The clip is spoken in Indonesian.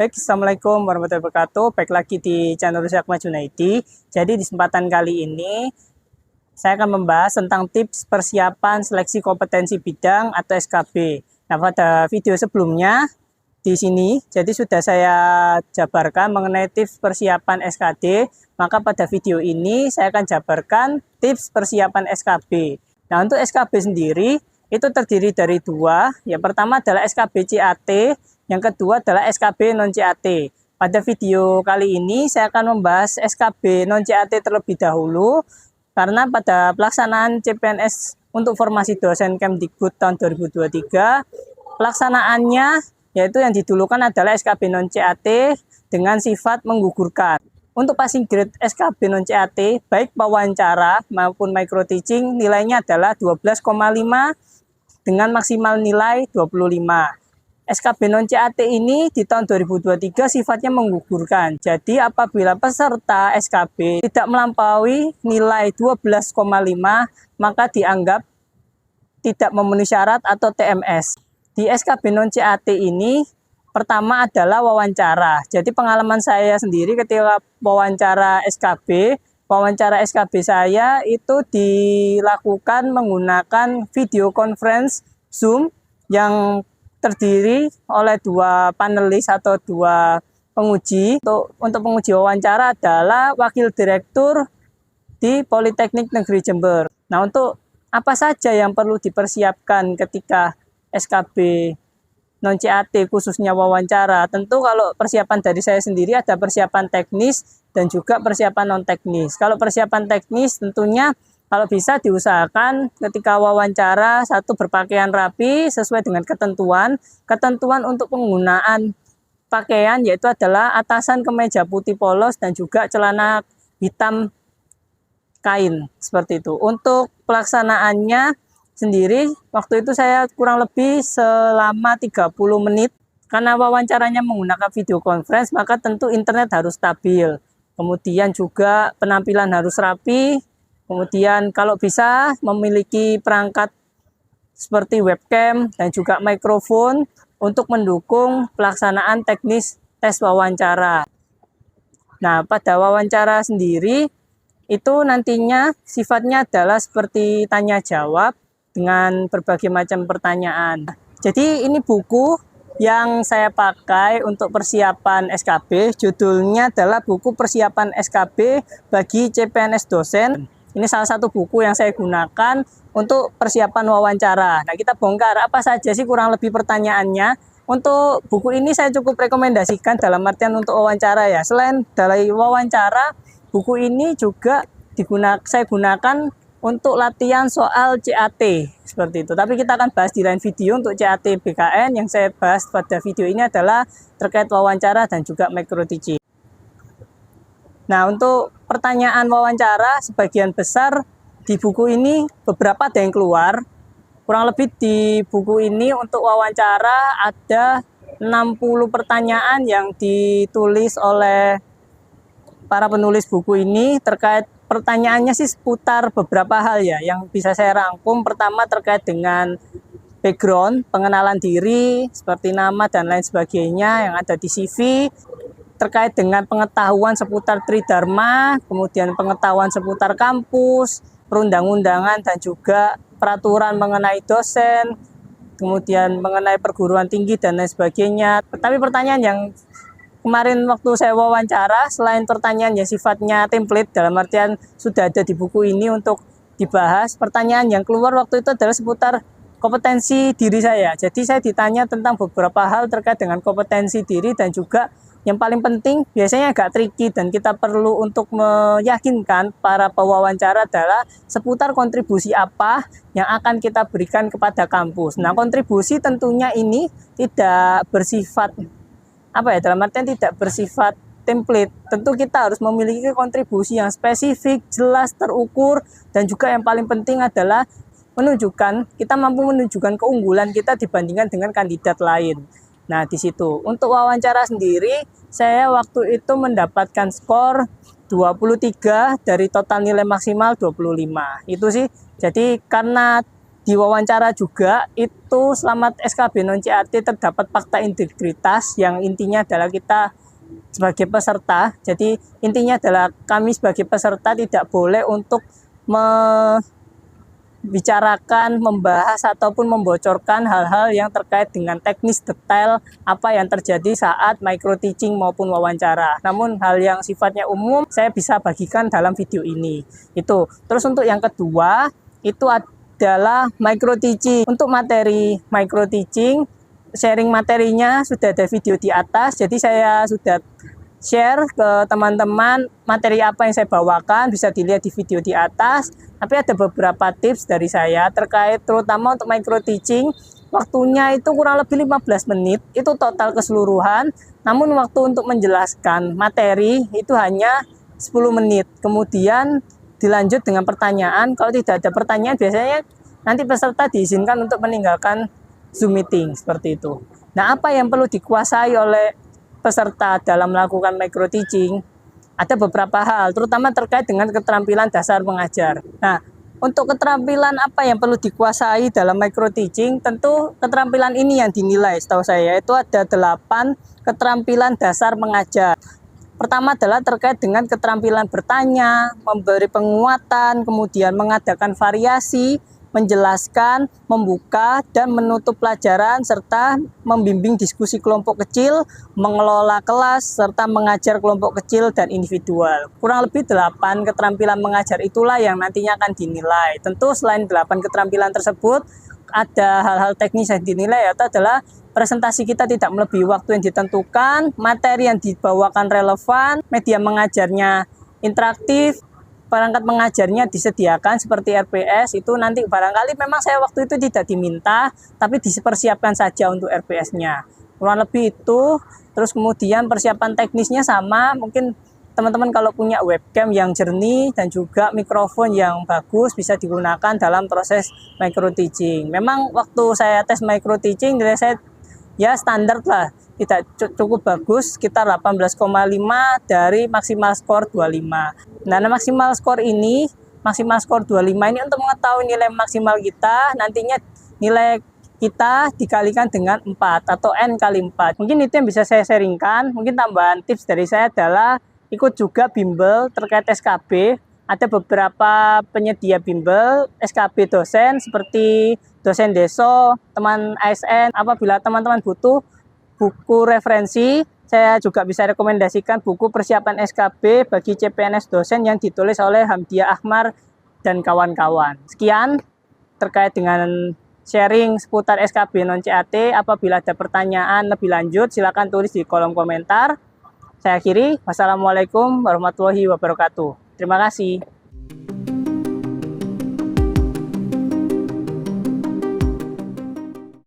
Baik, Assalamualaikum warahmatullahi wabarakatuh. Baik lagi di channel Rusakma Junaidi. Jadi di kesempatan kali ini saya akan membahas tentang tips persiapan seleksi kompetensi bidang atau SKB. Nah, pada video sebelumnya di sini jadi sudah saya jabarkan mengenai tips persiapan SKD. Maka pada video ini saya akan jabarkan tips persiapan SKB. Nah, untuk SKB sendiri itu terdiri dari dua. Yang pertama adalah SKB CAT. Yang kedua adalah SKB non-CAT. Pada video kali ini saya akan membahas SKB non-CAT terlebih dahulu, karena pada pelaksanaan CPNS untuk formasi dosen Kemdikbud tahun 2023, pelaksanaannya yaitu yang didulukan adalah SKB non-CAT dengan sifat menggugurkan. Untuk passing grade SKB non-CAT, baik wawancara maupun micro teaching, nilainya adalah 12,5 dengan maksimal nilai 25. SKB non-CAT ini di tahun 2023 sifatnya menggugurkan. Jadi apabila peserta SKB tidak melampaui nilai 12,5, maka dianggap tidak memenuhi syarat atau TMS. Di SKB non-CAT ini pertama adalah wawancara. Jadi pengalaman saya sendiri ketika wawancara SKB saya itu dilakukan menggunakan video conference Zoom yang terdiri oleh dua panelis atau dua penguji. Untuk penguji wawancara adalah Wakil Direktur di Politeknik Negeri Jember. Nah, untuk apa saja yang perlu dipersiapkan ketika SKB non-CAT khususnya wawancara? Tentu kalau persiapan dari saya sendiri ada persiapan teknis dan juga persiapan non-teknis. Kalau persiapan teknis tentunya kalau bisa diusahakan ketika wawancara satu berpakaian rapi sesuai dengan ketentuan untuk penggunaan pakaian, yaitu adalah atasan kemeja putih polos dan juga celana hitam kain seperti itu. Untuk pelaksanaannya sendiri waktu itu saya kurang lebih selama 30 menit karena wawancaranya menggunakan video conference, maka tentu internet harus stabil. Kemudian juga penampilan harus rapi. Kemudian kalau bisa memiliki perangkat seperti webcam dan juga mikrofon untuk mendukung pelaksanaan teknis tes wawancara. Nah, pada wawancara sendiri itu nantinya sifatnya adalah seperti tanya jawab dengan berbagai macam pertanyaan. Jadi ini buku yang saya pakai untuk persiapan SKB, judulnya adalah buku persiapan SKB bagi CPNS dosen. Ini salah satu buku yang saya gunakan untuk persiapan wawancara. Nah, kita bongkar apa saja sih kurang lebih pertanyaannya. Untuk buku ini saya cukup rekomendasikan dalam artian untuk wawancara ya. Selain dari wawancara, buku ini juga saya gunakan untuk latihan soal CAT seperti itu. Tapi kita akan bahas di lain video. Untuk CAT BKN yang saya bahas pada video ini adalah terkait wawancara dan juga micro teaching. Nah, untuk pertanyaan wawancara sebagian besar di buku ini beberapa ada yang keluar. Kurang lebih di buku ini untuk wawancara ada 60 pertanyaan yang ditulis oleh para penulis buku ini. Terkait pertanyaannya sih seputar beberapa hal ya yang bisa saya rangkum. Pertama terkait dengan background, pengenalan diri, seperti nama dan lain sebagainya yang ada di CV. Terkait dengan pengetahuan seputar Tridharma, kemudian pengetahuan seputar kampus, perundang-undangan dan juga peraturan mengenai dosen, kemudian mengenai perguruan tinggi dan lain sebagainya. Tapi pertanyaan yang kemarin waktu saya wawancara, selain pertanyaan yang sifatnya template dalam artian sudah ada di buku ini untuk dibahas, pertanyaan yang keluar waktu itu adalah seputar kompetensi diri saya. Jadi saya ditanya tentang beberapa hal terkait dengan kompetensi diri dan juga yang paling penting biasanya agak tricky dan kita perlu untuk meyakinkan para pewawancara adalah seputar kontribusi apa yang akan kita berikan kepada kampus. Nah, kontribusi tentunya ini tidak bersifat dalam artian tidak bersifat template. Tentu kita harus memiliki kontribusi yang spesifik, jelas, terukur, dan juga yang paling penting adalah kita mampu menunjukkan keunggulan kita dibandingkan dengan kandidat lain. Nah, di situ untuk wawancara sendiri saya waktu itu mendapatkan skor 23 dari total nilai maksimal 25. Itu sih. Jadi karena diwawancara juga itu selamat SKB non CAT terdapat fakta integritas yang intinya adalah kita sebagai peserta. Jadi intinya adalah kami sebagai peserta tidak boleh untuk membicarakan, membahas ataupun membocorkan hal-hal yang terkait dengan teknis detail apa yang terjadi saat micro teaching maupun wawancara. Namun hal yang sifatnya umum saya bisa bagikan dalam video ini. Itu. Terus untuk yang kedua itu adalah micro teaching. Untuk materi micro teaching, sharing materinya sudah ada video di atas. Jadi saya sudah share ke teman-teman materi apa yang saya bawakan, bisa dilihat di video di atas. Tapi ada beberapa tips dari saya terkait terutama untuk micro teaching. Waktunya itu kurang lebih 15 menit, itu total keseluruhan. Namun waktu untuk menjelaskan materi itu hanya 10 menit. Kemudian dilanjut dengan pertanyaan. Kalau tidak ada pertanyaan, biasanya nanti peserta diizinkan untuk meninggalkan Zoom meeting, seperti itu. Nah, apa yang perlu dikuasai oleh peserta dalam melakukan micro teaching? Ada beberapa hal, terutama terkait dengan keterampilan dasar mengajar. Nah, untuk keterampilan apa yang perlu dikuasai dalam micro teaching, tentu keterampilan ini yang dinilai setahu saya, itu ada 8 keterampilan dasar mengajar. Pertama adalah terkait dengan keterampilan bertanya, memberi penguatan, kemudian mengadakan variasi, menjelaskan, membuka, dan menutup pelajaran, serta membimbing diskusi kelompok kecil, mengelola kelas, serta mengajar kelompok kecil dan individual. Kurang lebih 8 keterampilan mengajar itulah yang nantinya akan dinilai. Tentu selain 8 keterampilan tersebut, ada hal-hal teknis yang dinilai, yaitu adalah presentasi kita tidak melebihi waktu yang ditentukan, materi yang dibawakan relevan, media mengajarnya interaktif, perangkat mengajarnya disediakan seperti RPS. Itu nanti barangkali memang saya waktu itu tidak diminta, tapi dipersiapkan saja untuk RPS-nya. Kurang lebih itu. Terus kemudian persiapan teknisnya sama, mungkin teman-teman kalau punya webcam yang jernih dan juga mikrofon yang bagus bisa digunakan dalam proses micro teaching. Memang waktu saya tes micro teaching nilai saya ya standar lah, tidak cukup bagus, sekitar 18,5 dari maksimal skor 25. Nah, maksimal skor 25 ini untuk mengetahui nilai maksimal kita, nantinya nilai kita dikalikan dengan 4 atau N kali 4. Mungkin itu yang bisa saya sharingkan. Mungkin tambahan tips dari saya adalah ikut juga bimbel terkait SKB. Ada beberapa penyedia bimbel SKB dosen seperti dosen deso, teman ASN. Apabila teman-teman butuh buku referensi, saya juga bisa rekomendasikan buku persiapan SKB bagi CPNS dosen yang ditulis oleh Hamdiah Ahmar dan kawan-kawan. Sekian terkait dengan sharing seputar SKB non CAT. Apabila ada pertanyaan lebih lanjut, silakan tulis di kolom komentar. Saya akhiri. Wassalamualaikum warahmatullahi wabarakatuh. Terima kasih.